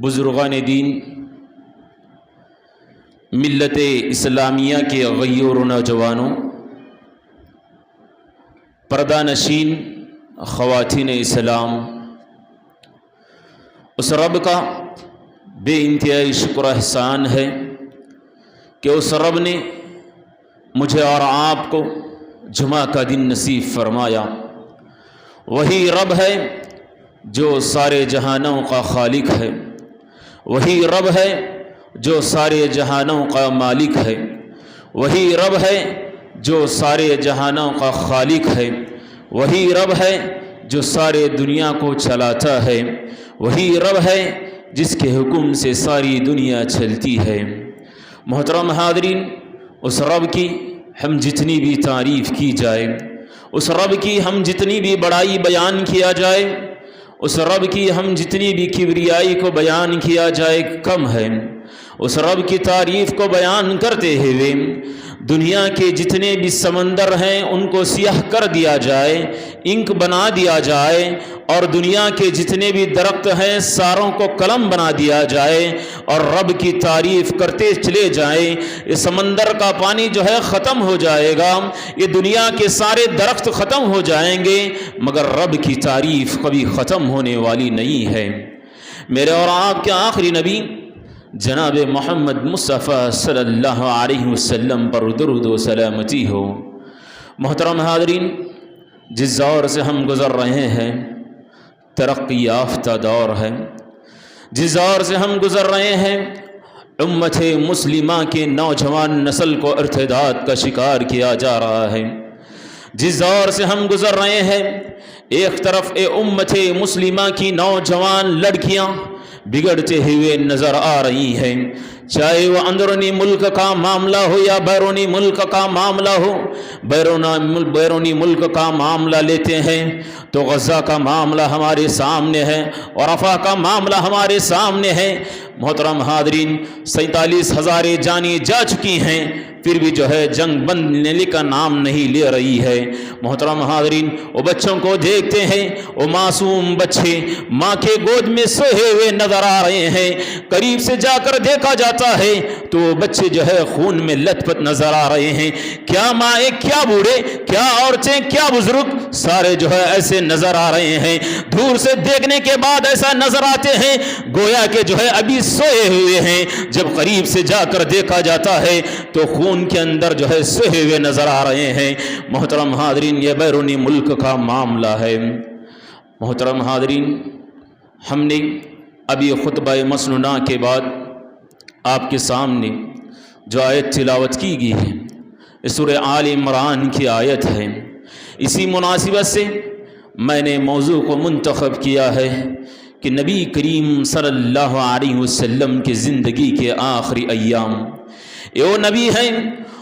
بزرگان دین، ملت اسلامیہ کے غیور نوجوانوں، پردہ نشین خواتین اسلام، اس رب کا بے انتہائی شکر احسان ہے کہ اس رب نے مجھے اور آپ کو جمعہ کا دن نصیب فرمایا۔ وہی رب ہے جو سارے جہانوں کا خالق ہے، وہی رب ہے جو سارے جہانوں کا مالک ہے، وہی رب ہے جو سارے جہانوں کا خالق ہے، وہی رب ہے جو سارے دنیا کو چلاتا ہے، وہی رب ہے جس کے حکم سے ساری دنیا چلتی ہے۔ محترم حاضرین، اس رب کی ہم جتنی بھی تعریف کی جائے، اس رب کی ہم جتنی بھی بڑائی بیان کیا جائے، اس رب کی ہم جتنی بھی کبریائی کو بیان کیا جائے کم ہے۔ اس رب کی تعریف کو بیان کرتے ہوئے دنیا کے جتنے بھی سمندر ہیں ان کو سیاہ کر دیا جائے، انک بنا دیا جائے، اور دنیا کے جتنے بھی درخت ہیں ساروں کو قلم بنا دیا جائے اور رب کی تعریف کرتے چلے جائیں، یہ سمندر کا پانی جو ہے ختم ہو جائے گا، یہ دنیا کے سارے درخت ختم ہو جائیں گے، مگر رب کی تعریف کبھی ختم ہونے والی نہیں ہے۔ میرے اور آپ کے آخری نبی جناب محمد مصطفیٰ صلی اللہ علیہ وسلم پر درود و سلامتی ہو۔ محترم حاضرین، جس دور سے ہم گزر رہے ہیں ترقی یافتہ دور ہے، جس دور سے ہم گزر رہے ہیں امت مسلمہ کے نوجوان نسل کو ارتداد کا شکار کیا جا رہا ہے، جس دور سے ہم گزر رہے ہیں ایک طرف امت مسلمہ کی نوجوان لڑکیاں بگڑتے ہوئے نظر آ رہی ہیں، چاہے وہ اندرونی ملک کا معاملہ ہو یا بیرونی ملک کا معاملہ ہو۔ بیرونی ملک کا معاملہ لیتے ہیں تو غزہ کا معاملہ ہمارے سامنے ہے اور رفح کا معاملہ ہمارے سامنے ہے۔ محترم حاضرین، 47,000 جانیں جا چکی ہیں، پھر بھی جو ہے جنگ بندنے کا نام نہیں لے رہی ہے۔ محترم حاضرین، وہ بچوں کو دیکھتے ہیں، وہ معصوم بچے ماں کے گود میں سوئے ہوئے نظر آ رہے ہیں، قریب سے جا کر دیکھا جاتا ہے تو وہ بچے جو ہے خون میں لت پت نظر آ رہے ہیں۔ کیا مائیں، کیا بوڑھے، کیا عورتیں، کیا بزرگ، سارے جو ہے ایسے نظر آ رہے ہیں۔ دور سے دیکھنے کے بعد ایسا نظر آتے ہیں گویا کہ جو ہے ابھی سوئے ہوئے ہیں، جب قریب سے جا کر دیکھا جاتا ہے تو خون کے اندر جو ہے سوئے ہوئے نظر آ رہے ہیں۔ محترم حاضرین، یہ بیرونی ملک کا معاملہ ہے۔ محترم حاضرین، ہم نے ابھی خطبہ مسنونہ کے بعد آپ کے سامنے جو آیت تلاوت کی گئی ہے یہ سورہ آل عمران کی آیت ہے۔ اسی مناسبت سے میں نے موضوع کو منتخب کیا ہے کہ نبی کریم صلی اللہ علیہ وسلم کی زندگی کے آخری ایام، یہ وہ نبی ہیں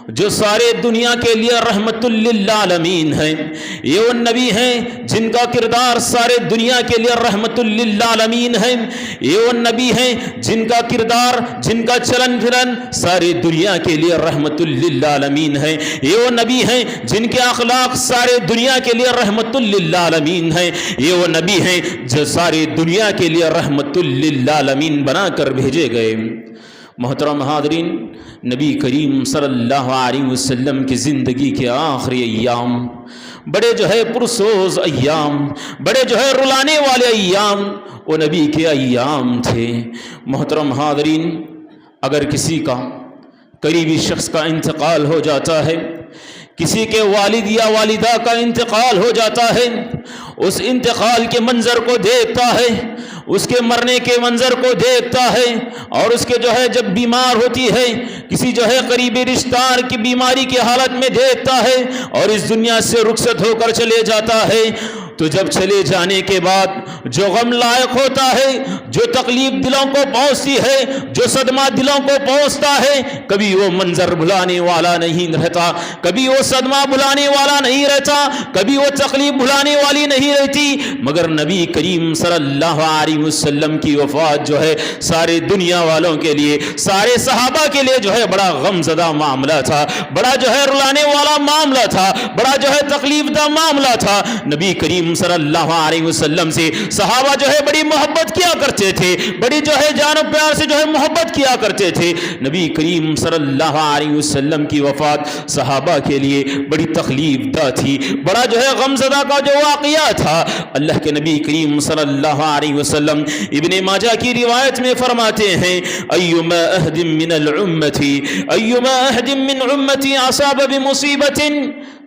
جو سارے دنیا کے لیے رحمت للعالمین ہیں، یہ وہ نبی ہیں جن کا کردار سارے دنیا کے لیے رحمت للعالمین ہے، یہ وہ نبی ہیں جن کا کردار، جن کا چلن پھرن سارے دنیا کے لیے رحمت للعالمین ہے، یہ وہ نبی ہیں جن کے اخلاق سارے دنیا کے لیے رحمت للعالمین ہے، یہ وہ نبی ہیں جو ساری دنیا کے لیے رحمت للعالمین بنا کر بھیجے گئے۔ محترم حاضرین، نبی کریم صلی اللہ علیہ وسلم کی زندگی کے آخری ایام بڑے جو ہے پرسوز ایام، بڑے جو ہے رلانے والے ایام وہ نبی کے ایام تھے۔ محترم حاضرین، اگر کسی کا قریبی شخص کا انتقال ہو جاتا ہے، کسی کے والد یا والدہ کا انتقال ہو جاتا ہے، اس انتقال کے منظر کو دیکھتا ہے، اس کے مرنے کے منظر کو دیکھتا ہے، اور اس کے جو ہے جب بیمار ہوتی ہے کسی جو ہے قریبی رشتہ دار کی بیماری کی حالت میں دیکھتا ہے اور اس دنیا سے رخصت ہو کر چلے جاتا ہے، تو جب چلے جانے کے بعد جو غم لائق ہوتا ہے، جو تکلیف دلوں کو پہنچتی ہے، جو صدمہ دلوں کو پہنچتا ہے، کبھی وہ منظر بھلانے والا نہیں رہتا، کبھی وہ صدمہ بھلانے والا نہیں رہتا، کبھی وہ تکلیف بھلانے والی نہیں رہتی، مگر نبی کریم صلی اللہ علیہ وسلم کی وفات جو ہے سارے دنیا والوں کے لیے، سارے صحابہ کے لیے جو ہے بڑا غم زدہ معاملہ تھا، بڑا جو ہے رلانے والا معاملہ تھا، بڑا جو ہے تکلیف دہ معاملہ تھا۔ نبی کریم صلی اللہ علیہ وسلم سے صحابہ جو ہے بڑی محبت کیا کرتے تھے, بڑی جو ہے جان و پیار سے جو ہے محبت کیا کرتے تھے. نبی کریم صلی اللہ علیہ وسلم کی وفات صحابہ کے لیے بڑی تکلیف دہ تھی, بڑا جو ہے غمزدہ کا جو واقعہ تھا. اللہ کے نبی کریم صلی اللہ علیہ وسلم ابن ماجہ کی روایت میں فرماتے ہیں ایما احد من الامتی ایما احد من امتی اصاب بمصیبت,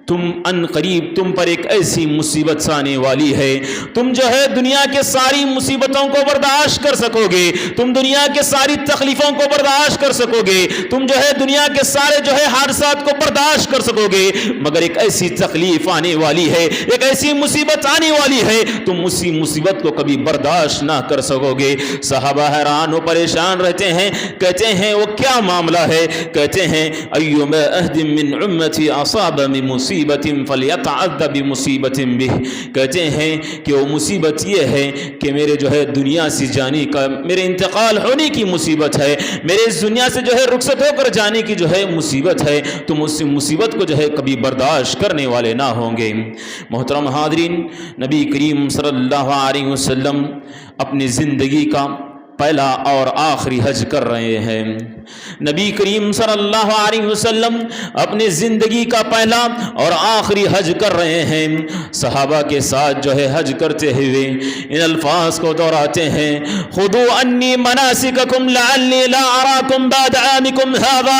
تم ان قریب تم پر ایک ایسی مصیبت آنے والی ہے, تم جو ہے دنیا کے ساری مصیبتوں کو برداشت کر سکو گے, تم دنیا کے ساری تکلیفوں کو برداشت کر سکو گے, تم جو ہے دنیا کے سارے جو ہے حادثات کو برداشت کر سکو گے, مگر ایک ایسی تکلیف آنے والی ہے, ایک ایسی مصیبت آنے والی ہے, تم اسی مصیبت کو کبھی برداشت نہ کر سکو گے. صحابہ حیران و پریشان رہتے ہیں, کہتے ہیں وہ کیا معاملہ ہے؟ کہتے ہیں ایما احد من امتی اصاب بمصیبت فلیتعذ بمصیبت بہ, کہتے ہیں کہ وہ مصیبت یہ ہے کہ میرے جو ہے دنیا سے جانے کا, میرے انتقال ہونے کی مصیبت ہے, میرے اس دنیا سے جو ہے رخصت ہو کر جانے کی جو ہے مصیبت ہے, تم اس مصیبت کو جو ہے کبھی برداشت کرنے والے نہ ہوں گے. محترم حاضرین, نبی کریم صلی اللہ علیہ وسلم اپنی زندگی کا پہلا اور آخری حج کر رہے ہیں. نبی کریم صلی اللہ علیہ وسلم اپنی زندگی کا پہلا اور آخری حج کر رہے ہیں. صحابہ کے ساتھ جو ہے حج کرتے ہوئے ان الفاظ کو دہراتے ہیں خذوا انی مناسککم لعلی لا اراکم بعد عامکم ھذا,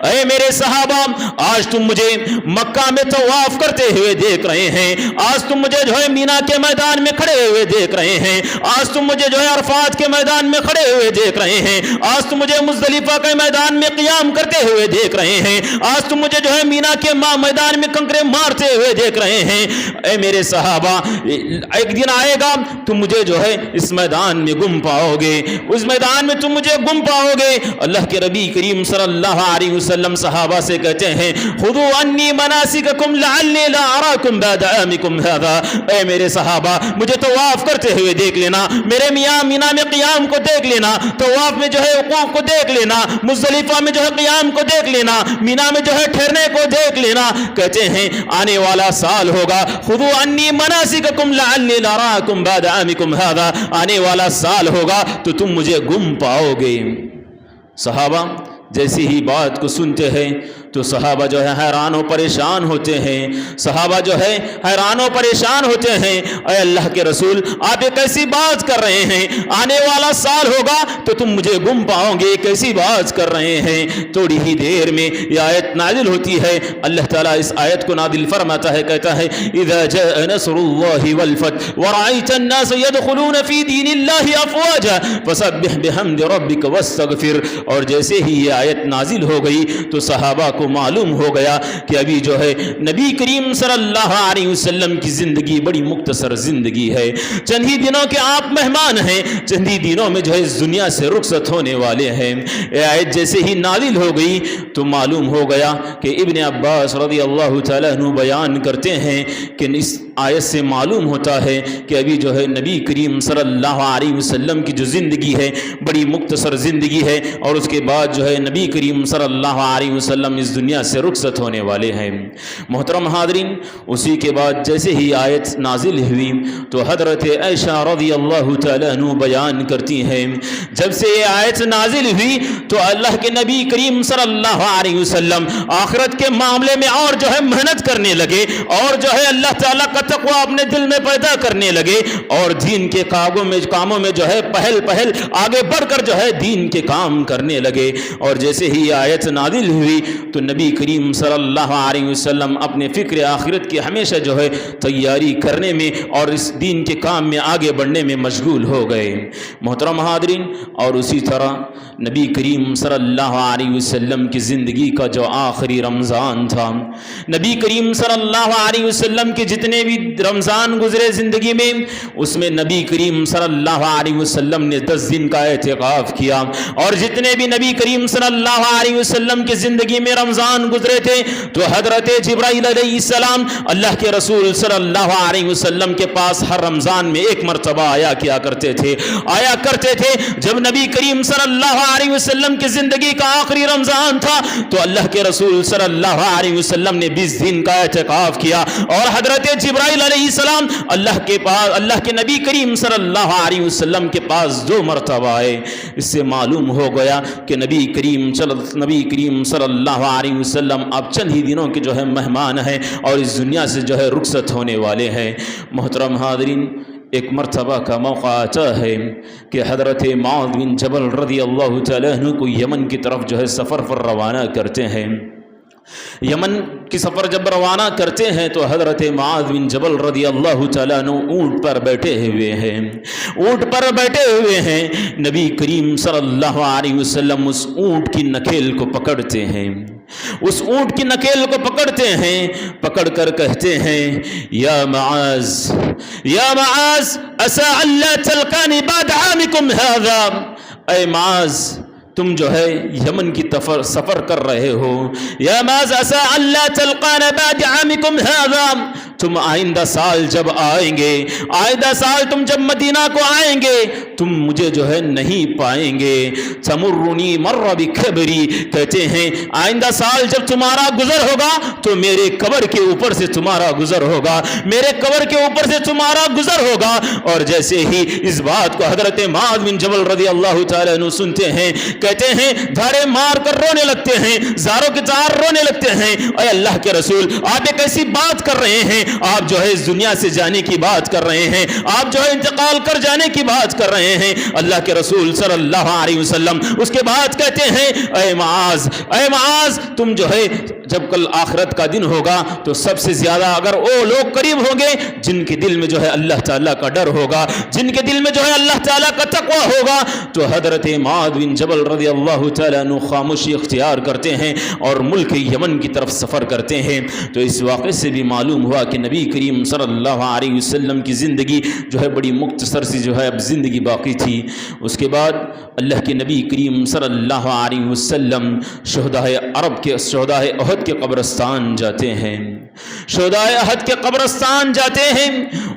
اے میرے صحابہ آج تم مجھے مکہ میں طواف کرتے ہوئے دیکھ رہے ہیں, آج تم مجھے جو ہے مینا کے میدان میں کھڑے ہوئے دیکھ رہے ہیں, آج تم مجھے جو ہے عرفات کے میدان میں کھڑے ہوئے دیکھ رہے ہیں, آج تم مجھے مزدلفہ کے میدان میں قیام کرتے ہوئے دیکھ رہے ہیں, آج تم مجھے جو ہے مینا کے میدان میں کنکرے مارتے ہوئے دیکھ رہے ہیں. اے میرے صحابہ ایک دن آئے گا تم مجھے جو ہے اس میدان میں گم پاؤ گے, اس میدان میں تم مجھے گم پاؤ گے. اللہ کے نبی کریم صلی اللہ علیہ وسلم صحابہ سے کہتے ہیں خذوا انی مناسککم لعلی لا اراکم بعد عامکم ھذا, اے میرے صحابہ مجھے طواف کرتے ہوئے دیکھ لینا, میرے مینا میں قیام کو دیکھ لینا, طواف میں جو ہے وقوف کو دیکھ لینا, مزدلفہ میں جو ہے قیام کو دیکھ لینا, مینا میں جو ہے ٹھہرنے کو دیکھ لینا. کہتے ہیں آنے والا سال ہوگا خذوا انی مناسککم لعلی لا اراکم بعد عامکم ھذا, آنے والا سال ہوگا تو تم مجھے گم پاؤ گے. صحابہ جیسی ہی بات کو سنتے ہیں تو صحابہ جو ہے حیران و پریشان ہوتے ہیں, صحابہ جو ہے حیران و پریشان ہوتے ہیں. اے اللہ کے رسول آپ یہ کیسی بات کر رہے ہیں, آنے والا سال ہوگا تو تم مجھے گم پاؤ گے, کیسی بات کر رہے ہیں. تھوڑی ہی دیر میں یہ آیت نازل ہوتی ہے, اللہ تعالیٰ اس آیت کو نازل فرماتا ہے, کہتا ہے اذا جاء نصر اللہ والفتح ورأیت الناس يدخلون فی دین اللہ افواجا فسبح بحمد ربک واستغفر. اور جیسے ہی یہ آیت نازل ہو گئی تو صحابہ کو معلوم ہو گیا کہ ابھی جو ہے نبی کریم صلی اللہ علیہ وسلم کی زندگی بڑی مختصر زندگی ہے, چند ہی دنوں کے آپ مہمان ہیں, چند ہی دنوں میں جو ہے اس دنیا سے رخصت ہونے والے ہیں. یہ آیت جیسے ہی نازل ہو گئی تو معلوم ہو گیا کہ ابن عباس رضی اللہ تعالیٰ عنہ بیان کرتے ہیں کہ اس آیت سے معلوم ہوتا ہے کہ ابھی جو ہے نبی کریم صلی اللہ علیہ وسلم کی جو زندگی ہے بڑی مختصر زندگی ہے, اور اس کے بعد جو ہے نبی کریم صلی اللہ علیہ وسلم اس دنیا سے رخصت ہونے والے ہیں. محترم حاضرین, اسی کے بعد جیسے ہی آیت نازل ہوئی تو حضرت عائشہ رضی اللہ تعالیٰ عنہ بیان کرتی ہیں جب سے یہ آیت نازل ہوئی تو اللہ کے نبی کریم صلی اللہ علیہ وسلم آخرت کے معاملے میں اور جو ہے محنت کرنے لگے, اور جو ہے اللہ تعالیٰ کا تقویٰ اپنے دل میں پیدا کرنے لگے, اور دین کے کاموں میں جو ہے پہل آگے بڑھ کر جو ہے دین کے کام کرنے لگے. اور جیسے ہی آیت نازل ہوئی تو نبی کریم صلی اللہ علیہ وسلم اپنے فکر آخرت کی ہمیشہ جو ہے تیاری کرنے میں اور اس دین کے کام میں آگے بڑھنے میں مشغول ہو گئے. محترم حاضرین, اور اسی طرح نبی کریم صلی اللہ علیہ وسلم کی زندگی کا جو آخری رمضان تھا, نبی کریم صلی اللہ علیہ وسلم کے جتنے بھی رمضان گزرے زندگی میں, اس میں نبی کریم صلی اللہ علیہ وسلم نے 10 دن کا اعتکاف کیا. اور جتنے بھی نبی کریم صلی اللہ علیہ وسلم کی زندگی میں رمضان گزرے تھے تو حضرت جبرائیل علیہ السلام اللہ کے رسول صلی اللہ علیہ وسلم کے پاس ہر رمضان میں ایک مرتبہ آیا کرتے تھے. جب نبی کریم صلی اللہ علیہ وسلم کی زندگی کا آخری رمضان تھا تو اللہ کے رسول صلی اللہ علیہ وسلم نے 20 دن کا اعتکاف کیا, اور حضرت جبرائیل علیہ السلام اللہ کے پاس، اللہ کے نبی کریم صلی اللہ علیہ وسلم کے پاس 2 مرتبہ آئے۔ اس سے معلوم ہو گیا کہ نبی کریم صلی اللہ علیہ وسلم اب چند ہی دنوں کے جو ہے مہمان ہیں اور اس دنیا سے جو ہے رخصت ہونے والے ہیں۔ محترم حاضرین، ایک مرتبہ کا موقع آتا ہے کہ حضرت معاذ بن جبل رضی اللہ تعالیٰ عنہ کو یمن کی طرف جو ہے سفر پر روانہ کرتے ہیں۔ یمن کی سفر جب روانہ کرتے ہیں تو حضرت معاذ بن جبل رضی اللہ تعالیٰ عنہ اونٹ پر بیٹھے ہوئے ہیں۔ نبی کریم صلی اللہ علیہ وسلم اس اونٹ کی نکیل کو پکڑتے ہیں، پکڑ کر کہتے ہیں یا معاذ عسى الا تلقاني بعد عامكم هذا، اے معاذ تم جو ہے یمن کی سفر کر رہے ہو، یا معاذ عسى الا تلقانا بعد عامكم هذا، تم آئندہ سال جب آئیں گے، آئندہ سال تم جب مدینہ کو آئیں گے تم مجھے جو ہے نہیں پائیں گے۔ تمرنی مر بکبری، کہتے ہیں آئندہ سال جب تمہارا گزر ہوگا تو میرے قبر کے اوپر سے تمہارا گزر ہوگا، اور جیسے ہی اس بات کو حضرت معاذ بن جبل رضی اللہ تعالیٰ عنہ سنتے ہیں، کہتے ہیں دھاڑے مار کر رونے لگتے ہیں، زاروں کے زار رونے لگتے ہیں۔ اے اللہ کے رسول، آپ ایک ایسی بات کر رہے ہیں، آپ جو ہے اس دنیا سے جانے کی بات کر رہے ہیں، آپ جو ہے انتقال کر جانے کی بات کر رہے ہیں۔ اللہ کے رسول صلی اللہ علیہ وسلم اس کے بعد کہتے ہیں اے معاذ تم جو ہے جب کل آخرت کا دن ہوگا تو سب سے زیادہ اگر وہ لوگ قریب ہوں گے جن کے دل میں جو ہے اللہ تعالیٰ کا ڈر ہوگا، جن کے دل میں جو ہے اللہ تعالیٰ کا تقوی ہوگا، تو حضرت معاذ بن جبل رضی اللہ تعالیٰ عنہ خاموشی اختیار کرتے ہیں اور ملک یمن کی طرف سفر کرتے ہیں۔ تو اس واقعے سے بھی معلوم ہوا کہ نبی کریم صلی اللہ علیہ وسلم کی زندگی جو ہے بڑی مختصر سی جو ہے اب زندگی باقی تھی۔ اس کے بعد اللہ کے نبی کریم صلی اللہ علیہ وسلم شہدائے احد کے قبرستان جاتے ہیں،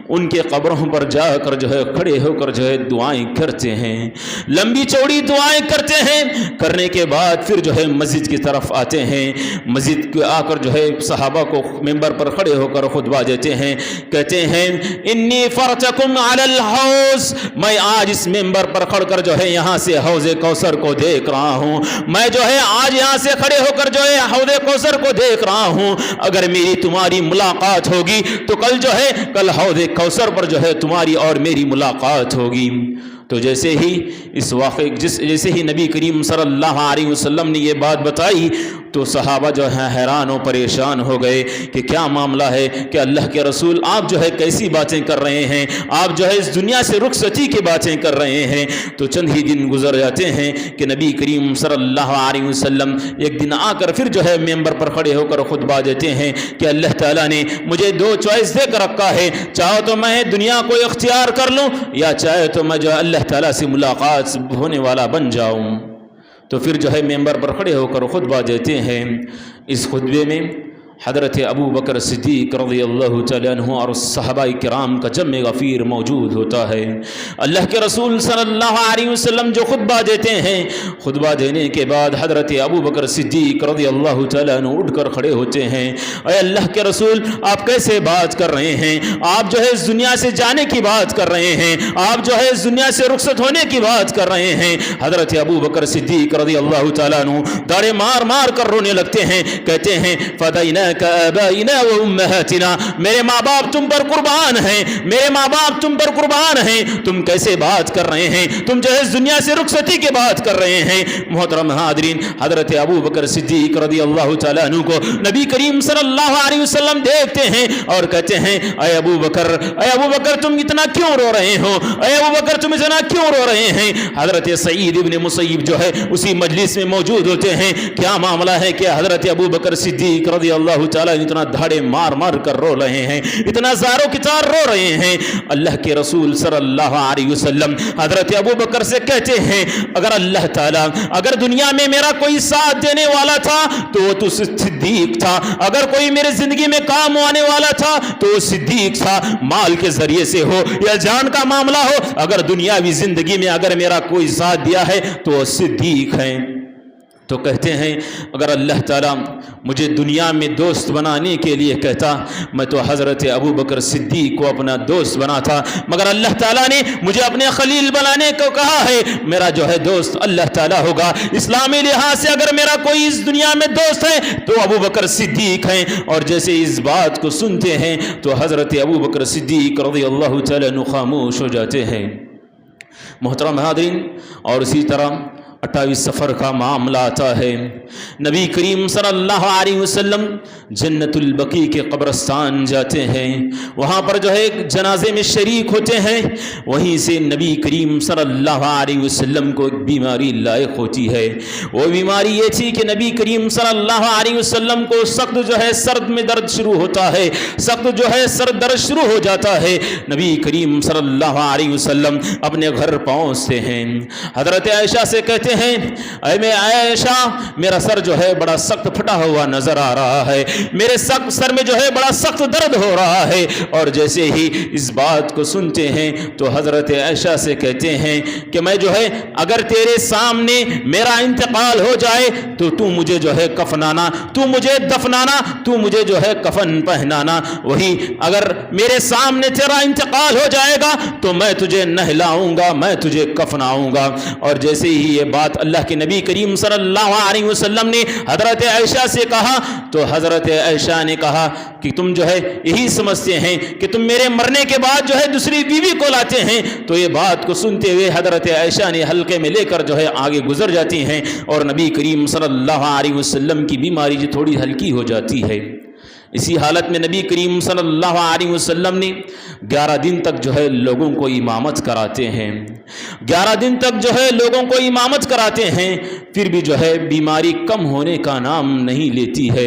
ان کے قبروں پر جا کر جو ہے کھڑے ہو کر جو ہے دعائیں کرتے ہیں، لمبی چوڑی دعائیں کرتے ہیں۔ کرنے کے بعد پھر جو ہے مسجد کی طرف آتے ہیں، مسجد کے آ کر جو ہے صحابہ کو ممبر پر کھڑے ہو کر خطبہ دیتے ہیں، کہتے ہیں انی فرتکم علی الحوض، میں آج اس ممبر پر کھڑ کر جو ہے یہاں سے حوض کوثر کو دیکھ رہا ہوں، میں جو ہے آج یہاں سے کھڑے ہو کر جو ہے حوض کوثر کو دیکھ رہا ہوں۔ اگر میری تمہاری ملاقات ہوگی تو کل حوض کوثر پر جو ہے تمہاری اور میری ملاقات ہوگی۔ تو جیسے ہی نبی کریم صلی اللہ علیہ وسلم نے یہ بات بتائی تو صحابہ جو ہیں حیران و پریشان ہو گئے کہ کیا معاملہ ہے کہ اللہ کے رسول آپ جو ہے کیسی باتیں کر رہے ہیں، آپ جو ہے اس دنیا سے رخصتی کی باتیں کر رہے ہیں۔ تو چند ہی دن گزر جاتے ہیں کہ نبی کریم صلی اللہ علیہ وسلم ایک دن آ کر پھر جو ہے ممبر پر کھڑے ہو کر خطبہ دیتے ہیں کہ اللہ تعالیٰ نے مجھے 2 چوائس دے کر رکھا ہے، چاہو تو میں دنیا کو اختیار کر لوں یا چاہے تو میں جو اللہ تعالیٰ سے ملاقات ہونے والا بن جاؤں۔ تو پھر جو ہے ممبر پر کھڑے ہو کر خطبہ دیتے ہیں۔ اس خطبے میں حضرت ابو بکر صدیق رضی اللہ تعالیٰ عنہ اور صحابہ کرام کا جمع غفیر موجود ہوتا ہے۔ اللہ کے رسول صلی اللہ علیہ وسلم جو خطبہ دیتے ہیں، خطبہ دینے کے بعد حضرت ابو بکر صدیق رضی اللہ تعالیٰ عنہ اٹھ کر کھڑے ہوتے ہیں۔ اے اللہ کے رسول، آپ کیسے بات کر رہے ہیں؟ آپ جو ہے اس دنیا سے جانے کی بات کر رہے ہیں، آپ جو ہے اس دنیا سے رخصت ہونے کی بات کر رہے ہیں۔ حضرت ابو بکر صدیق رضی اللہ تعالیٰ عنہ داڑھیں مار مار کر رونے لگتے ہیں، کہتے ہیں فدینا آبائنا و امہاتنا، میرے ماں باپ تم پر قربان ہیں، میرے ماں باپ تم پر قربان ہیں، تم کیسے بات کر رہے ہیں؟ تم جو ہے اس دنیا سے رخصتی کی بات کر رہے ہیں۔ محترم حاضرین، حضرت ابو بکر صدیق رضی اللہ تعالیٰ عنہ کو نبی کریم صلی اللہ علیہ وسلم دیکھتے ہیں اور کہتے ہیں اے ابو بکر تم اتنا کیوں رو رہے ہو؟ اے ابو بکر تم اتنا کیوں رو رہے ہیں؟ حضرت سعید ابن مسیب جو ہے اسی مجلس میں موجود ہوتے ہیں۔ کیا معاملہ ہے کہ حضرت ابو بکر صدیق رضی اللہ تعالیٰ اتنا دھاڑے مار مار کر رو رہے ہیں، اتنا زاروں کی طرح رو رہے ہیں؟ اللہ کے رسول صلی اللہ علیہ وسلم حضرت ابو بکر سے کہتے ہیں اگر اللہ تعالیٰ اگر دنیا میں میرا کوئی ساتھ دینے والا تھا تو وہ تو صدیق تھا، اگر کوئی میرے زندگی میں کام آنے والا تھا تو وہ صدیق تھا، مال کے ذریعے سے ہو یا جان کا معاملہ ہو، اگر دنیاوی زندگی میں اگر میرا کوئی ساتھ دیا ہے تو وہ صدیق ہیں۔ تو کہتے ہیں اگر اللہ تعالیٰ مجھے دنیا میں دوست بنانے کے لیے کہتا میں تو حضرت ابو بکر صدیق کو اپنا دوست بناتا، مگر اللہ تعالیٰ نے مجھے اپنے خلیل بنانے کو کہا ہے، میرا جو ہے دوست اللہ تعالیٰ ہوگا۔ اسلامی لحاظ سے اگر میرا کوئی اس دنیا میں دوست ہے تو ابو بکر صدیق ہیں، اور جیسے اس بات کو سنتے ہیں تو حضرت ابو بکر صدیق رضی اللہ تعالیٰ عنہ خاموش ہو جاتے ہیں۔ محترم حاضرین، اور اسی طرح 28 سفر کا معاملہ آتا ہے، نبی کریم صلی اللہ علیہ وسلم جنت البقیع کے قبرستان جاتے ہیں، وہاں پر جو ہے ایک جنازے میں شریک ہوتے ہیں، وہیں سے نبی کریم صلی اللہ علیہ وسلم کو ایک بیماری لاحق ہوتی ہے۔ وہ بیماری یہ تھی کہ نبی کریم صلی اللہ علیہ وسلم کو سخت جو ہے سرد میں درد شروع ہوتا ہے، سخت جو ہے سر درد شروع ہو جاتا ہے۔ نبی کریم صلی اللہ علیہ وسلم اپنے گھر پہنچتے ہیں، حضرت عائشہ سے کہتے ہیں اے میں عائشہ میرا سر جو ہے بڑا سخت پھٹا ہوا نظر آ رہا ہے، میرے سر میں جو ہے بڑا سخت درد ہو رہا ہے۔ اور جیسے ہی اس بات کو سنتے ہیں تو حضرت عائشہ سے کہتے ہیں کہ میں جو ہے اگر تیرے سامنے میرا انتقال ہو جائے تو مجھے جو ہے کفنانا، تو مجھے دفنانا، تو مجھے جو ہے کفن پہنانا، وہی اگر میرے سامنے تیرا انتقال ہو جائے گا تو میں تجھے نہلاؤں گا، میں تجھے کفناؤں گا۔ اور جیسے ہی یہ بات اللہ کے نبی کریم صلی اللہ علیہ وسلم نے حضرت عائشہ سے کہا تو حضرت عائشہ نے کہا کہ تم جو ہے یہی سمجھتے ہیں کہ تم میرے مرنے کے بعد جو ہے دوسری بیوی کو لاتے ہیں۔ تو یہ بات کو سنتے ہوئے حضرت عائشہ نے حلقے میں لے کر جو ہے آگے گزر جاتی ہیں، اور نبی کریم صلی اللہ علیہ وسلم کی بیماری جو تھوڑی ہلکی ہو جاتی ہے۔ اسی حالت میں نبی کریم صلی اللہ علیہ وسلم نے 11 دن تک جو ہے لوگوں کو امامت کراتے ہیں، 11 دن تک جو ہے لوگوں کو امامت کراتے ہیں، پھر بھی جو ہے بیماری کم ہونے کا نام نہیں لیتی ہے۔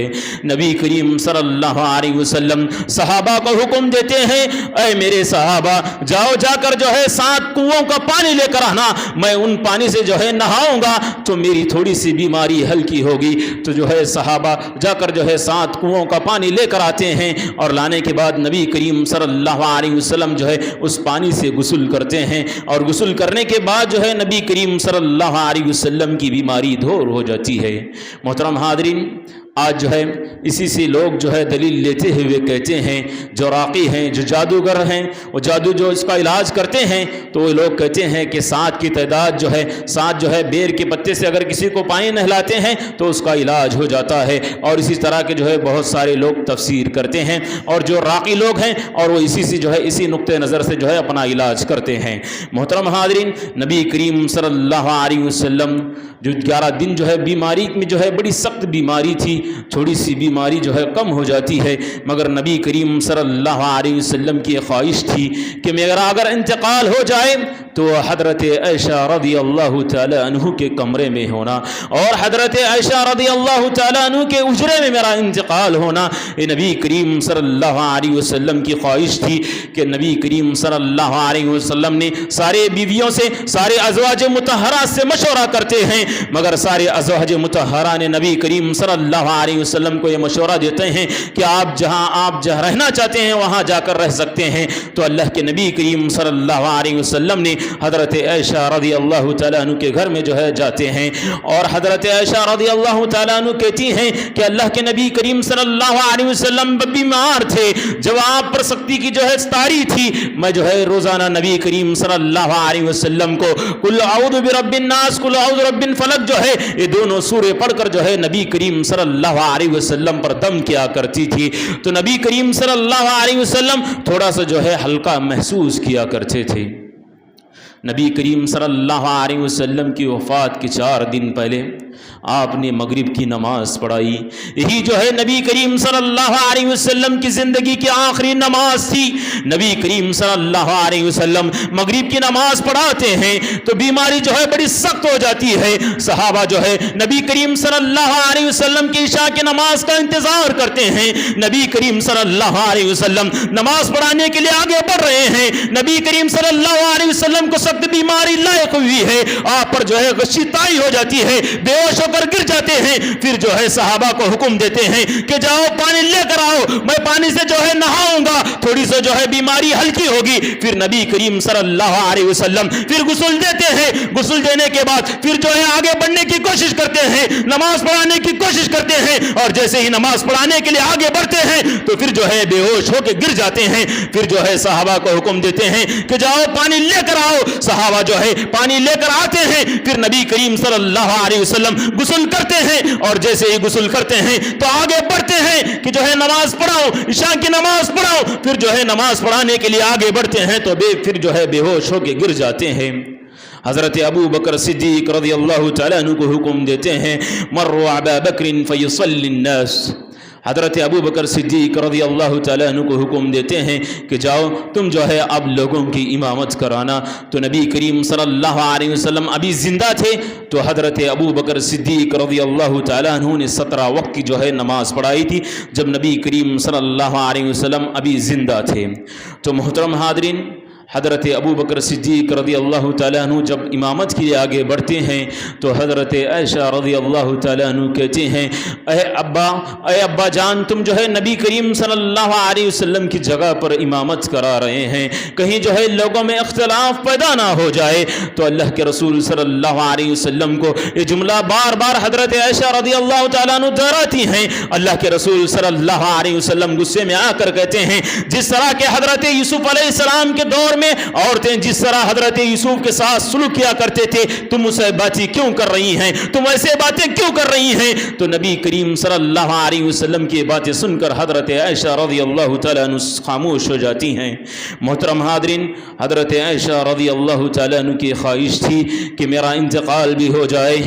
نبی کریم صلی اللہ علیہ وسلم صحابہ کو حکم دیتے ہیں اے میرے صحابہ جاؤ جا کر جو ہے 7 کنووں کا پانی لے کر آنا، میں ان پانی سے جو ہے نہاؤں گا تو میری تھوڑی سی بیماری ہلکی ہوگی۔ تو جو ہے صحابہ جا کر جو ہے 7 کنووں کا پانی لے کر آتے ہیں، اور لانے کے بعد نبی کریم صلی اللہ علیہ وسلم جو ہے اس پانی سے غسل کرتے ہیں، اور غسل کرنے کے بعد جو ہے نبی کریم صلی اللہ علیہ وسلم کی بیماری دور ہو جاتی ہے۔ محترم حاضرین، آج جو ہے اسی سے لوگ جو ہے دلیل لیتے ہوئے کہتے ہیں جو راقی ہیں، جو جادوگر ہیں، وہ جادو جو اس کا علاج کرتے ہیں تو وہ لوگ کہتے ہیں کہ 7 کی تعداد جو ہے 7 جو ہے بیر کے پتے سے اگر کسی کو پانی نہلاتے ہیں تو اس کا علاج ہو جاتا ہے، اور اسی طرح کے جو ہے بہت سارے لوگ تفسیر کرتے ہیں، اور جو راقی لوگ ہیں اور وہ اسی سے جو ہے اسی نقطۂ نظر سے جو ہے اپنا علاج کرتے ہیں۔ محترم حاضرین، نبی کریم صلی اللہ علیہ وسلم جو 11 دن جو ہے بیماری میں جو ہے بڑی سخت بیماری تھی، تھوڑی سی بیماری جو ہے کم ہو جاتی ہے، مگر نبی کریم صلی اللہ علیہ وسلم کی خواہش تھی کہ میرا اگر انتقال ہو جائے تو حضرت عائشہ رضی اللہ تعالی عنہ کے کمرے میں ہونا، اور حضرت عائشہ رضی اللہ تعالی عنہ کے اجرے میں میرا انتقال ہونا۔ یہ نبی کریم صلی اللہ علیہ وسلم کی خواہش تھی کہ نبی کریم صلی اللہ علیہ وسلم نے سارے بیویوں سے، سارے ازواج مطہرات سے مشورہ کرتے ہیں، مگر سارے ازواج مطہرہ نے نبی کریم صلی اللہ علیہ وسلم کو یہ مشورہ دیتے ہیں کہ آپ جہاں رہنا چاہتے ہیں وہاں جا کر رہ سکتے ہیں۔ تو اللہ کے نبی کریم صلی اللہ علیہ وسلم نے حضرت عائشہ رضی اللہ تعالیٰ عنہ کے گھر میں جو ہے جاتے ہیں، اور حضرت عائشہ رضی اللہ تعالیٰ عنہ کہتی ہیں کہ اللہ کے نبی کریم صلی اللہ علیہ وسلم بیمار تھے، جب آپ پر سختی کی جو ہے ستاری تھی، میں جو ہے روزانہ نبی کریم صلی اللہ علیہ وسلم کو قل اعوذ برب الناس، قل اعوذ برب الفلق جو ہے یہ دونوں سورے پڑھ کر جو ہے نبی کریم صلی اللہ علیہ وسلم پر دم کیا کرتی تھی۔ تو نبی کریم صلی اللہ علیہ وسلم تھوڑا سا جو ہے ہلکا محسوس کیا کرتے تھے۔ نبی کریم صلی اللہ علیہ وسلم کی وفات کے 4 دن پہلے آپ نے مغرب کی نماز پڑھائی، یہی جو ہے نبی کریم صلی اللہ علیہ وسلم کی زندگی کی آخری نماز تھی۔ نبی کریم صلی اللہ علیہ وسلم مغرب کی نماز پڑھاتے ہیں تو بیماری جو ہے بڑی سخت ہو جاتی ہے، صحابہ جو ہے نبی کریم صلی اللہ علیہ وسلم کی عشاء کی نماز کا انتظار کرتے ہیں، نبی کریم صلی اللہ علیہ وسلم نماز پڑھانے کے لیے آگے بڑھ رہے ہیں، نبی کریم صلی اللہ علیہ وسلم کو سخت بیماری لاحق ہوئی ہے، آپ پر جو ہے غشی طائی ہو جاتی ہے، بے ہوش ہو کر گر جاتے ہیں، پھر جو ہے صحابہ کو حکم دیتے ہیں کہ جاؤ پانی لے کر آؤ، میں پانی سے جو ہے نہاؤں گا، تھوڑی تھوڑی سی جو ہے بیماری ہلکی ہوگی، پھر نبی کریم صلی اللہ علیہ وسلم پھر غسل دیتے ہیں، غسل دینے کے بعد پھر جو ہے آگے بڑھنے کی کوشش کرتے ہیں، نماز پڑھانے کی کوشش کرتے ہیں، اور جیسے ہی نماز پڑھانے کے لیے آگے بڑھتے ہیں تو پھر جو ہے بے ہوش ہو کے گر جاتے ہیں۔ پھر جو ہے صحابہ کو حکم دیتے ہیں کہ جاؤ پانی لے کر آؤ، صحابہ جو ہے پانی لے کر آتے ہیں، پھر نبی کریم صلی اللہ علیہ وسلم غسل کرتے ہیں، اور جیسے ہی غسل کرتے ہیں تو آگے بڑھتے ہیں کہ جو ہے نماز پڑھاؤ، عشاء کی نماز پڑھاؤ، پھر جو ہے نماز پڑھانے کے لیے آگے بڑھتے ہیں تو پھر جو ہے بے ہوش ہو کے گر جاتے ہیں۔ حضرت ابو بکر صدیق رضی اللہ تعالیٰ عنہ کو حکم دیتے ہیں مروا ابا بکر فیصلی الناس، حضرت ابو بکر صدیق رضی اللہ تعالیٰ عنہ کو حکم دیتے ہیں کہ جاؤ تم جو ہے اب لوگوں کی امامت کرانا۔ تو نبی کریم صلی اللہ علیہ وسلم ابھی زندہ تھے، تو حضرت ابو بکر صدیق رضی اللہ تعالیٰ عنہ نے 17 وقت کی جو ہے نماز پڑھائی تھی جب نبی کریم صلی اللہ علیہ وسلم ابھی زندہ تھے۔ تو محترم حاضرین، حضرت ابو بکر صدیق رضی اللہ تعالیٰ عنہ جب امامت کے لیے آگے بڑھتے ہیں تو حضرت عائشہ رضی اللہ تعالیٰ عنہ کہتے ہیں اے ابا جان، تم جو ہے نبی کریم صلی اللہ علیہ وسلم کی جگہ پر امامت کرا رہے ہیں، کہیں جو ہے لوگوں میں اختلاف پیدا نہ ہو جائے۔ تو اللہ کے رسول صلی اللہ علیہ وسلم کو یہ جملہ بار بار حضرت عائشہ رضی اللہ تعالیٰ عنہ دہراتی ہیں۔ اللہ کے رسول صلی اللہ علیہ وسلم غصے میں آ کر کہتے ہیں جس طرح کہ حضرت یوسف علیہ السلام کے دور میں عورتیں جس طرح حضرت یوسف کے ساتھ سلوک کیا کرتے تھے، تم اسے باتیں کیوں کر رہی ہیں، تم ایسے باتیں کیوں کر رہی ہیں؟ تو نبی کریم صلی اللہ علیہ وسلم کی باتیں سن کر حضرت عائشہ رضی اللہ تعالیٰ عنہ خاموش ہو جاتی ہیں۔ محترم حاضرین، حضرت عائشہ رضی اللہ تعالیٰ عنہ کی خواہش تھی کہ میرا انتقال بھی ہو جائے،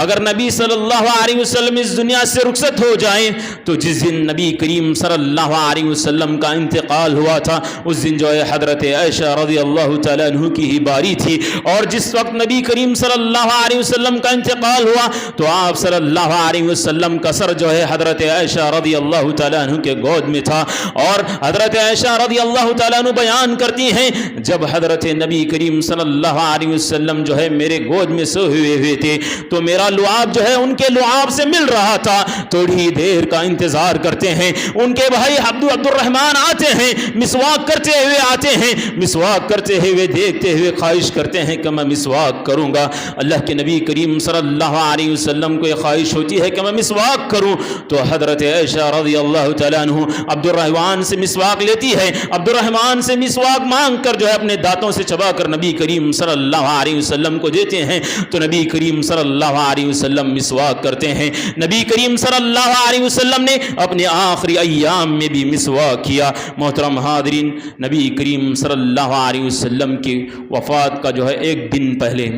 اگر نبی صلی اللہ علیہ وسلم اس دنیا سے رخصت ہو جائیں تو جس دن نبی کریم صلی اللہ علیہ وسلم کا انتقال ہوا تھا اس دن جو ہے حضرت عائشہ رضی اللہ تعالیٰ عنہ کی ہی باری تھی، اور جس وقت نبی کریم صلی اللہ علیہ وسلم کا انتقال ہوا تو آپ صلی اللہ علیہ وسلم کا سر جو ہے حضرت عائشہ رضی اللہ تعالیٰ عنہ کے گود میں تھا۔ اور حضرت عائشہ رضی اللہ تعالیٰ عنہ بیان کرتی ہیں جب حضرت نبی کریم صلی اللہ علیہ وسلم جو ہے میرے گود میں سوئے ہوئے تھے تو میرا لعاب جو ہے ان کے لعاب سے مل رہا تھا، تھوڑی دیر کا انتظار کرتے ہیں، ان کے بھائی عبد الرحمن آتے ہیں، مسواک کرتے ہوئے آتے ہیں، مسواک کرتے ہوئے دیکھتے ہوئے خواہش کرتے ہیں کہ میں مسواک کروں گا۔ اللہ کے نبی کریم صلی اللہ علیہ وسلم کو یہ خواہش ہوتی ہے کہ میں مسواک کروں، تو حضرت عائشہ رضی اللہ تعالیٰ عنہ عبد الرحمن سے مسواک لیتی ہے، عبد الرحمن سے مسواک مانگ کر جو ہے اپنے دانتوں سے چبا کر نبی کریم صلی اللہ علیہ وسلم کو دیتے ہیں، تو نبی کریم صلی اللہ علیہ وسلم مسواک کرتے ہیں۔ نبی کریم صلی اللہ علیہ وسلم نے اپنے آخری ایام میں بھی مسواک کیا۔ محترم حاضرین، نبی کریم صلی اللہ علیہ وسلم کی وفات کا جو ہے ایک دن پہلے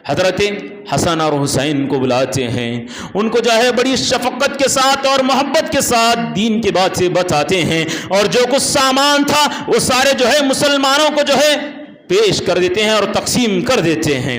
حضرت حسن اور حسین کو بلاتے ہیں، ان کو جو ہے بڑی شفقت کے ساتھ اور محبت کے ساتھ دین کی باتیں بتاتے ہیں، اور جو کچھ سامان تھا وہ سارے جو ہے مسلمانوں کو جو ہے پیش کر دیتے ہیں اور تقسیم کر دیتے ہیں،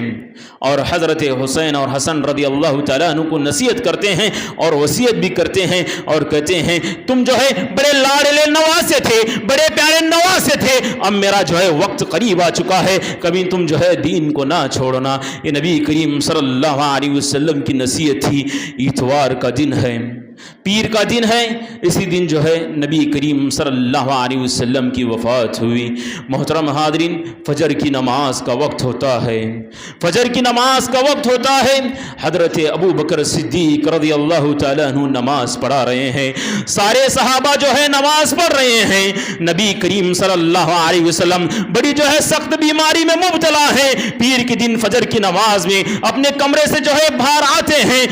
اور حضرت حسین اور حسن رضی اللہ تعالیٰ عنہ کو نصیحت کرتے ہیں اور وصیت بھی کرتے ہیں اور کہتے ہیں تم جو ہے بڑے لاڈلے نواسے تھے، بڑے پیارے نواسے تھے، اب میرا جو ہے وقت قریب آ چکا ہے، کبھی تم جو ہے دین کو نہ چھوڑنا۔ یہ نبی کریم صلی اللہ علیہ وسلم کی نصیحت تھی۔ اتوار کا دن ہے، پیر کا دن ہے، اسی دن جو ہے نبی کریم صلی اللہ علیہ وسلم کی وفات ہوئی۔ محترم حاضرین، فجر کی نماز کا وقت ہوتا ہے، فجر کی نماز کا وقت ہوتا ہے، حضرت ابو بکر صدیق رضی اللہ تعالیٰ عنہ نماز پڑھا رہے ہیں، سارے صحابہ جو ہے نماز پڑھ رہے ہیں، نبی کریم صلی اللہ علیہ وسلم بڑی جو ہے سخت بیماری میں مبتلا ہے، پیر کے دن فجر کی نماز میں اپنے کمرے سے جو ہے باہر آتے ہیں،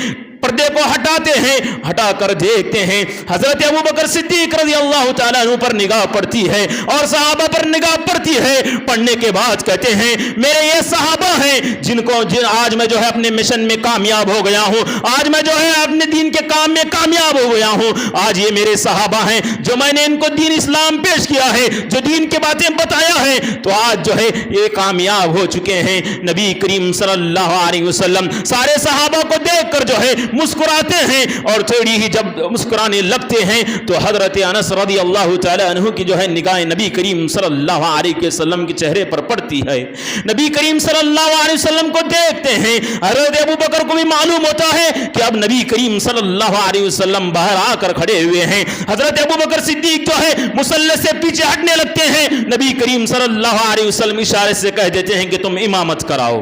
پردے کو ہٹاتے ہیں، ہٹا کر دیکھتے ہیں حضرت ابو بکر صدیق رضی اللہ تعالیٰ عنہ پر نگاہ پڑتی ہے اور صحابہ پر نگاہ پڑتی ہے، پڑھنے کے بعد کہتے ہیں میرے یہ صحابہ ہیں جن آج میں جو ہے اپنے مشن میں کامیاب ہو گیا ہوں، آج میں جو ہے اپنے دین کے کام میں کامیاب ہو گیا ہوں، آج یہ میرے صحابہ ہیں جو میں نے ان کو دین اسلام پیش کیا ہے، جو دین کی باتیں بتایا ہے، تو آج جو ہے یہ کامیاب ہو چکے ہیں۔ نبی کریم صلی اللہ علیہ وسلم سارے صحابہ کو دیکھ کر جو ہے مسکراتے ہیں اور تھوڑی ہی جب مسکرانے لگتے ہیں تو حضرت انس رضی اللہ تعالی عنہ کی جو ہے نگاہیں نبی کریم صلی اللہ علیہ وسلم کے چہرے پر پڑتی ہے، نبی کریم صلی اللہ علیہ وسلم کو دیکھتے ہیں۔ حضرت ابو بکر کو بھی معلوم ہوتا ہے کہ اب نبی کریم صلی اللہ علیہ وسلم باہر آ کر کھڑے ہوئے ہیں۔ حضرت ابو بکر صدیق جو ہے مصلی سے پیچھے ہٹنے لگتے ہیں، نبی کریم صلی اللہ علیہ وسلم اشارے سے کہہ دیتے ہیں کہ تم امامت کراؤ،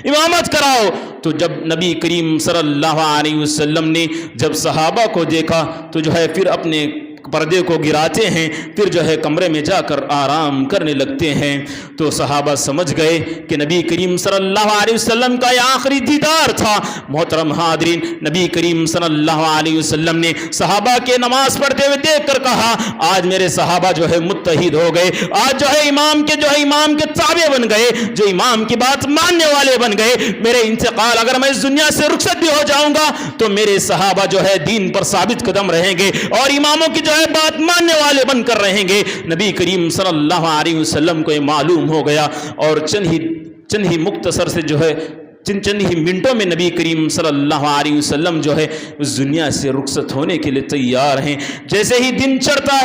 امامت کراؤ۔ تو جب نبی کریم صلی اللہ علیہ وسلم نے جب صحابہ کو دیکھا تو جو ہے پھر اپنے پردے کو گراتے ہیں، پھر جو ہے کمرے میں جا کر آرام کرنے لگتے ہیں۔ تو صحابہ سمجھ گئے کہ نبی کریم صلی اللہ علیہ وسلم کا یہ آخری دیدار تھا۔ محترم حاضرین، نبی کریم صلی اللہ علیہ وسلم نے صحابہ کے نماز پڑھتے ہوئے دیکھ کر کہا آج میرے صحابہ جو ہے متحد ہو گئے، آج جو ہے امام کے تابع بن گئے، جو امام کی بات ماننے والے بن گئے۔ میرے انتقال اگر میں اس دنیا سے رخصت بھی ہو جاؤں گا تو میرے صحابہ جو ہے دین پر ثابت قدم رہیں گے اور اماموں کی جو ہے بات ماننے والے بن کر رہیں گے۔ نبی کریم صلی اللہ علیہ وسلم کو یہ معلوم ہو گیا اور چند ہی مختصر سے جو ہے چند ہی منٹوں میں نبی کریم صلی اللہ علیہ وسلم جو ہے اس دنیا سے رخصت ہونے کے لیے تیار ہیں۔ جیسے ہی دن چڑھتا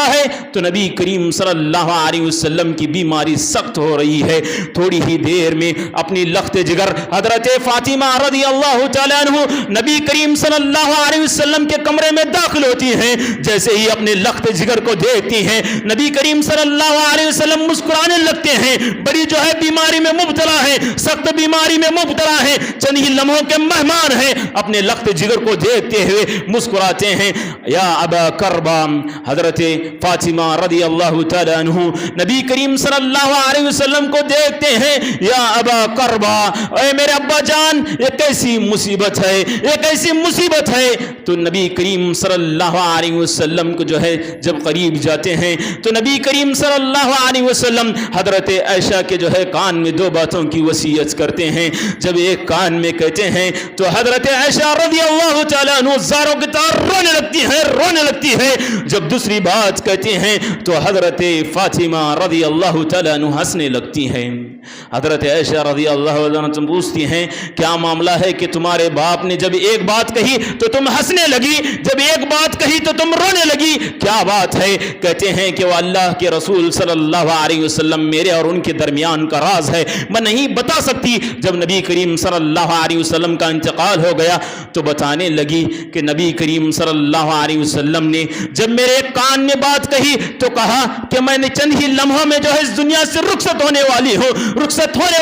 ہے تو نبی کریم صلی اللہ علیہ وسلم کی بیماری سخت ہو رہی ہے۔ تھوڑی ہی دیر میں اپنی لخت جگر حضرت فاطمہ رضی اللہ تعالیٰ عنہ نبی کریم صلی اللہ علیہ وسلم کے کمرے میں داخل ہوتی ہیں۔ جیسے ہی اپنے لخت جگر کو دیکھتی ہیں نبی کریم صلی اللہ علیہ وسلم مسکرانے لگتے ہیں۔ بڑی جو ہے بیماری میں مبتلا ہے، سخت بیماری میں مبتلا ہے، چند ہی لمحوں کے مہمان ہیں، اپنے لخت جگر کو دیکھتے ہوئے مسکراتے ہیں۔ یا ابا کربا، حضرت فاطمہ رضی اللہ تعالی عنہ نبی کریم صلی اللہ علیہ وسلم کو دیکھتے ہیں، یا ابا کربا، اے میرے ابا جان یہ کیسی مصیبت ہے، یہ کیسی مصیبت ہے۔ تو نبی کریم صلی اللہ علیہ وسلم کو جو ہے جب قریب جاتے ہیں تو نبی کریم صلی اللہ علیہ وسلم حضرت عائشہ کے جو ہے کان میں دو باتوں کی وصیت کرتے ہیں۔ جب ایک کان میں کہتے ہیں تو حضرت عائشہ رضی اللہ تعالیٰ عنہ زاروں کی طرح رونے لگتی ہے۔ جب دوسری بات کہتے ہیں تو حضرت فاطمہ رضی اللہ تعالیٰ عنہ ہنسنے لگتی ہیں۔ حضرت عائشہ رضی اللہ عنہ پوچھتی ہیں کیا معاملہ ہے کہ تمہارے باپ نے جب ایک بات کہی تو تم ہنسنے لگی، جب ایک بات کہی تو تم رونے لگی، کیا بات ہے؟ کہتے ہیں کہ وہ اللہ کے رسول صلی اللہ علیہ وسلم میرے اور ان کے درمیان کا راز ہے، میں نہیں بتا سکتی۔ جب نبی کریم صلی اللہ علیہ وسلم کا انتقال ہو گیا تو بتانے لگی کہ نبی کریم صلی اللہ علیہ وسلم نے جب میرے کان میں بات کہی تو کہا کہ میں نے چند ہی لمحوں میں جو ہے اس دنیا سے رخصت ہونے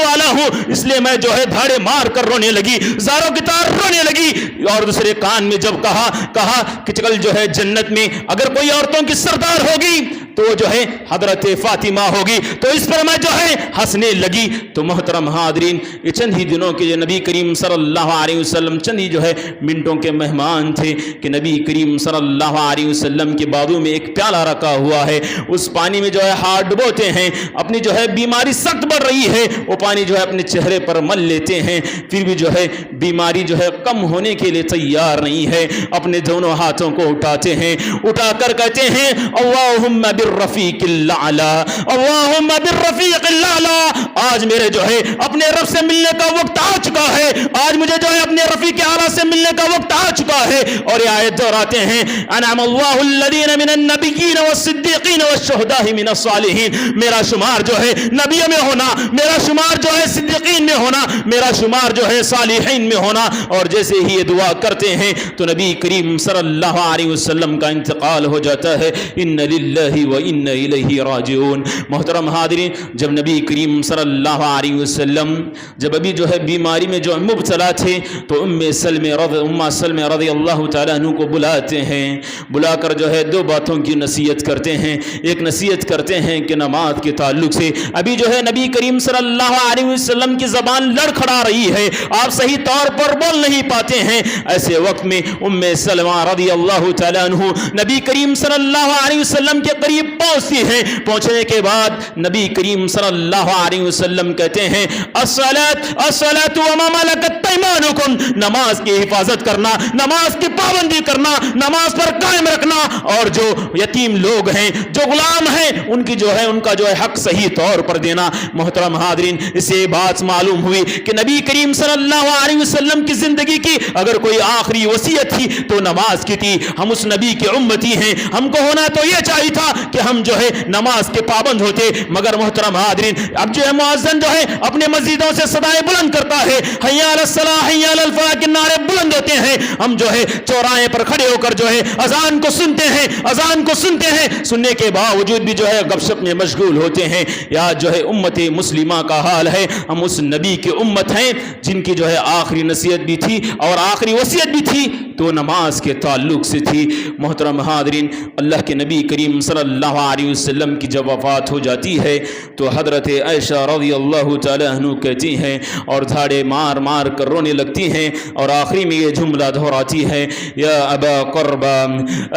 والا ہوں، اس لیے میں جو ہے دھاڑے مار کر رونے لگی، زاروں کی طرح رونے لگی۔ اور دوسرے کان میں جب کہا کہ چل جو ہے جنت میں اگر کوئی عورتوں کی سردار ہوگی تو وہ جو ہے حضرت فاطمہ ہوگی، تو اس پر میں جو ہے ہنسنے لگی۔ تو محترم حاضرین، یہ چند ہی دنوں کے جو نبی کریم صلی اللہ علیہ وسلم چند ہی جو ہے منٹوں کے مہمان تھے کہ نبی کریم صلی اللہ علیہ وسلم کے بازو میں ایک پیالہ رکھا ہوا ہے، اس پانی میں جو ہے ہاتھ ڈبوتے ہیں، اپنی جو ہے بیماری سخت بڑھ رہی ہے وہ پانی جو ہے اپنے چہرے پر مل لیتے ہیں، پھر بھی جو ہے بیماری جو ہے کم ہونے کے لیے تیار نہیں ہے، اپنے دونوں ہاتھوں کو اٹھاتے ہیں، اٹھا کر کہتے ہیں اللہم بالرفیق الاعلی، اللہم بالرفیق الاعلی، آج میرے جو ہے اپنے رب سے ملنے کا وقت آ چکا ہے، آج مجھے جو ہے اپنے رفیق اعلیٰ سے ملنے کا وقت آ چکا ہے۔ اور یہ آیت دہراتے ہیں انعم اللہ الذین من النبیین والصدیقین والشہداء من الصالحین، میرا شمار جو ہے نبیوں میں ہونا، میرا شمار جو ہے صدیقین میں ہونا، میرا شمار جو ہے صالحین میں ہونا۔ اور جیسے ہی یہ دعا کرتے ہیں تو نبی کریم صلی اللہ علیہ وسلم کا انتقال ہو جاتا ہے۔ ان للہ و ان الیہ راجعون۔ محترم حاضرین، جب نبی کریم صلی اللہ علیہ وسلم جب ابھی جو ہے بیماری میں جو مبتلا تھے تو ام سلمہ رضی اللہ تعالیٰ عنہ کو بلاتے ہیں، بلا کر جو ہے دو باتوں کی نصیحت کرتے ہیں۔ ایک نصیحت کرتے ہیں کہ نماز کے تعلق سے ابھی جو ہے نبی کریم صلی اللہ علیہ وسلم کی زبان لڑکھڑا رہی ہے، آپ صحیح طور پر بول نہیں پاتے ہیں۔ ایسے وقت میں ام سلمہ رضی اللہ تعالیٰ عنہ نبی کریم صلی اللہ علیہ وسلم کے قریب پہنچتی ہیں. پہنچنے کے بعد نبی کریم صلی اللہ علیہ وسلم کہتے ہیں الصلاۃ وما ملکت ایمانکم، نماز کی حفاظت کرنا، نماز کی پابندی کرنا، نماز پر قائم رکھنا، اور جو یتیم لوگ ہیں، جو غلام ہیں، ان کا جو ہے حق صحیح طور پر دینا. محترم حاضرین، اس سے بات معلوم ہوئی کہ نبی کریم صلی اللہ علیہ وسلم کی زندگی کی اگر کوئی آخری وصیت تھی تو نماز کی تھی. ہم اس نبی کے امتی ہیں، ہم کو ہونا تو یہ چاہیے تھا کہ ہم جو ہے نماز کے پابند ہوتے. مگر محترم حاضرین، اب جو ہے مؤذن جو ہے اپنے مسجدوں سے صدائیں بلند کرتا ہے، حی علی الصلاۃ حی علی الفلاح کے نعرے بلند ہوتے ہیں. ہم جو ہے چوراہے پر کھڑے ہو کر جو ہے اذان کو سنتے ہیں، اذان کو سنتے ہیں، سننے کے باوجود بھی جو ہے گپ شپ میں مشغول ہوتے ہیں. یا جو ہے امت مسلمہ کا حال ہے، ہم اس نبی کی امت ہیں جن کی جو ہے آخری نصیحت بھی تھی اور آخری وصیت بھی تھی تو نماز کے تعلق سے تھی. محترم حاضرین، اللہ کے نبی کریم صلی اللہ علیہ وسلم کی جب وفات ہو جاتی ہے تو حضرت عائشہ رضی اللہ تعالی عنہ کہتی ہیں اور دھاڑے مار مار کر رونے لگتی ہیں، اور آخری میں یہ جملہ دہراتی ہے، یا ابا قربا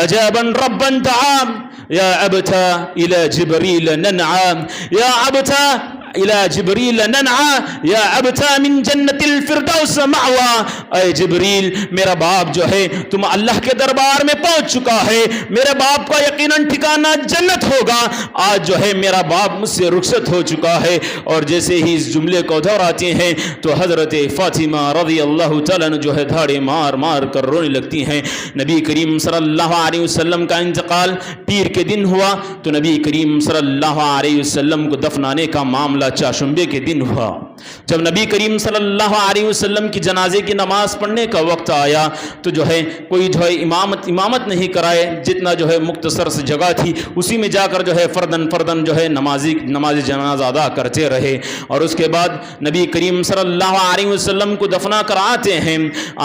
عجابا ربا دعا، یا ابتا الى جبریل ننعا، یا ابتا الى جبریل ننعا، یا ابتا من جنت الفردوس معوا. اے جبریل، میرا باپ جو ہے تم اللہ کے دربار میں پہنچ چکا ہے، میرے باپ کا یقیناً ٹھکانہ جنت ہوگا. آج جو ہے میرا باپ مجھ سے رخصت ہو چکا ہے. اور جیسے ہی اس جملے کو دہراتے ہیں تو حضرت فاطمہ رضی اللہ تعالیٰ عنہ جو ہے دھاڑے مار مار کر رونے لگتی ہیں. نبی کریم صلی اللہ علیہ وسلم کا انتقال پیر کے دن ہوا تو نبی کریم صلی اللہ علیہ وسلم کو دفنانے کا معاملہ چاشمبے کے دن ہوا. جب نبی کریم صلی اللہ علیہ وسلم کی جنازے کی نماز پڑھنے کا وقت آیا تو جو ہے کوئی جو ہے امامت نہیں کرائے، جتنا جو ہے مختصر سے جگہ تھی اسی میں جا کر جو ہے فردن جو ہے نماز جنازہ ادا کرتے رہے. اور اس کے بعد نبی کریم صلی اللہ علیہ وسلم کو دفنا کر آتے ہیں.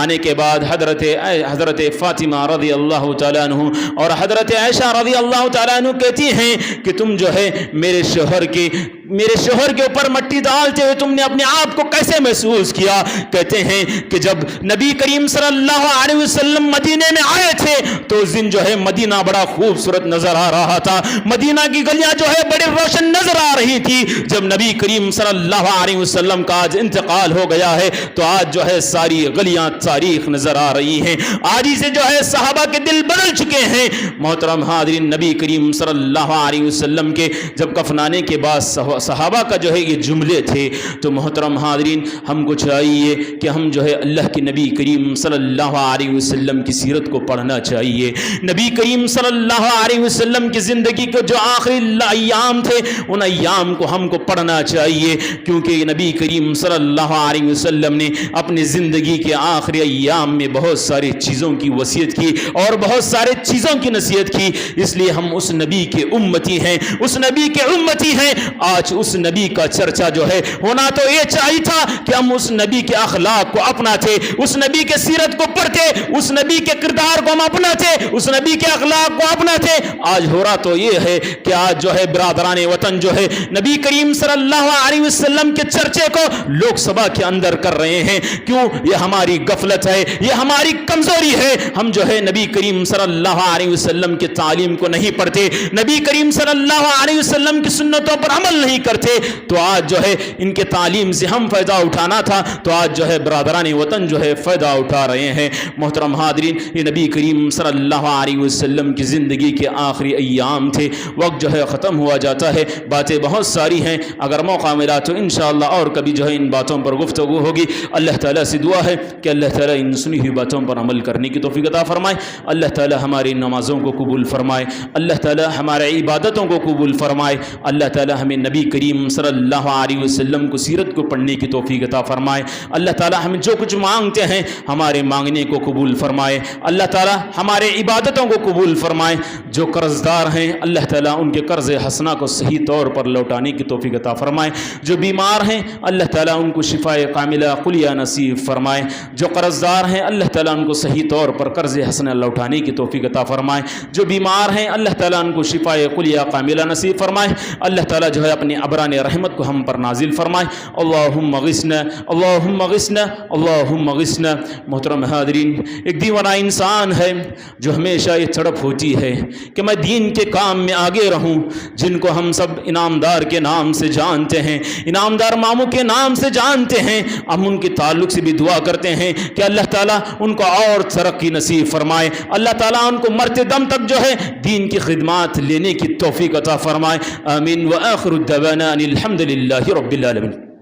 آنے کے بعد حضرت فاطمہ رضی اللہ تعالیٰ عنہ اور حضرت عائشہ رضی اللہ تعالیٰ عنہ کہتی ہیں کہ تم جو ہے میرے شوہر کے اوپر مٹی ڈالتے ہوئے تم نے اپنے آپ کو کیسے محسوس کیا؟ کہتے ہیں کہ جب نبی کریم صلی اللہ علیہ وسلم مدینے میں آئے تھے تو اس دن جو ہے مدینہ بڑا خوبصورت نظر آ رہا تھا، مدینہ کی گلیاں جو ہے بڑی روشن نظر آ رہی تھی. جب نبی کریم صلی اللہ علیہ وسلم کا آج انتقال ہو گیا ہے تو آج جو ہے ساری گلیاں تاریخ نظر آ رہی ہیں. آج ہی سے جو ہے صحابہ کے دل بدل چکے ہیں. محترم حاضرین، نبی کریم صلی اللہ علیہ وسلم کے جب کفنانے کے بعد صحابہ کا جو ہے یہ جملے تھے تو محترم حاضرین ہم کو چاہیے کہ ہم جو ہے اللہ کے نبی کریم صلی اللہ علیہ وسلم کی سیرت کو پڑھنا چاہیے. نبی کریم صلی اللہ علیہ وسلم کی زندگی کے جو آخری ایام تھے ان ایام کو ہم کو پڑھنا چاہیے، کیونکہ نبی کریم صلی اللہ علیہ وسلم نے اپنی زندگی کے آخری ایام میں بہت ساری چیزوں کی وصیت کی اور بہت سارے چیزوں کی نصیحت کی. اس لیے ہم اس نبی کے امتی ہیں، اس نبی کے امتی ہیں. آج اس نبی کا چرچا جو ہے ہونا تو یہ چاہیے تھا کہ ہم اس نبی کے اخلاق کو اپناتے، اس نبی کے سیرت کو پڑھتے، اس نبی کے کردار کو ہم اپناتے، اس نبی کے اخلاق کو اپناتے. آج ہو رہا تو یہ ہے کہ آج جو ہے برادران وطن جو ہے نبی کریم صلی اللہ علیہ وسلم کے چرچے کو لوک سبھا کے اندر کر رہے ہیں. کیوں؟ یہ ہماری غفلت ہے، یہ ہماری کمزوری ہے. ہم جو ہے نبی کریم صلی اللہ علیہ وسلم کی تعلیم کو نہیں پڑھتے، نبی کریم صلی اللہ علیہ وسلم کی سنتوں پر عمل نہیں کرتے. تو آج جو ہے ان کے تعلیم سے ہم فائدہ اٹھانا تھا تو آج جو ہے برادران وطن جو ہے فائدہ اٹھا رہے ہیں. محترم حاضرین، یہ نبی کریم صلی اللہ علیہ وسلم کی زندگی کے آخری ایام تھے. وقت جو ہے ختم ہوا جاتا ہے، باتیں بہت ساری ہیں، اگر موقع ملا تو انشاءاللہ اور کبھی جو ہے ان باتوں پر گفتگو ہوگی. اللہ تعالیٰ سے دعا ہے کہ اللہ تعالیٰ ان سنی ہوئی باتوں پر عمل کرنے کی توفیق عطا فرمائے. اللہ تعالیٰ ہماری نمازوں کو قبول فرمائے، اللہ تعالیٰ ہمارے عبادتوں کو قبول فرمائے. اللہ تعالیٰ ہمیں نبی کریم صلی اللہ علیہ وسلم کو سیرت کو پڑھنے کی توفیق عطا فرمائے. اللہ تعالیٰ ہم جو کچھ مانگتے ہیں ہمارے مانگنے کو قبول فرمائے. اللہ تعالیٰ ہمارے عبادتوں کو قبول فرمائے. جو قرض دار ہیں اللہ تعالیٰ ان کے قرض حسنہ کو صحیح طور پر لوٹانے کی توفیق عطا فرمائے. جو بیمار ہیں اللہ تعالیٰ ان کو شفاء کاملہ قلیہ نصیب فرمائے. جو قرض دار ہیں اللہ تعالیٰ ان کو صحیح طور پر قرض حسنہ لوٹانے کی توفیق عطا فرمائے. جو بیمار ہیں اللہ تعالیٰ ان کو شفاء قلیہ کاملہ نصیب فرمائے. اللہ تعالیٰ جو ہے اپنے اپنی ابران رحمت کو ہم پر نازل فرمائے. اللہم غثنا اللہم غثنا اللہم غثنا. محترم حاضرین، ایک دیوانہ انسان ہے جو ہمیشہ یہ تڑپ ہوتی ہے کہ میں دین کے کام میں آگے رہوں. جن کو ہم سب انعامدار کے نام سے جانتے ہیں، انعامدار ماموں کے نام سے جانتے ہیں، ہم ان کے تعلق سے بھی دعا کرتے ہیں کہ اللہ تعالیٰ ان کو اور ترقی نصیب فرمائے. اللہ تعالیٰ ان کو مرتے دم تک جو ہے دین کی خدمات لینے کی توفیق عطا فرمائے. آمین. وآخر الدعوانا ان الحمد للہ رب العالمین.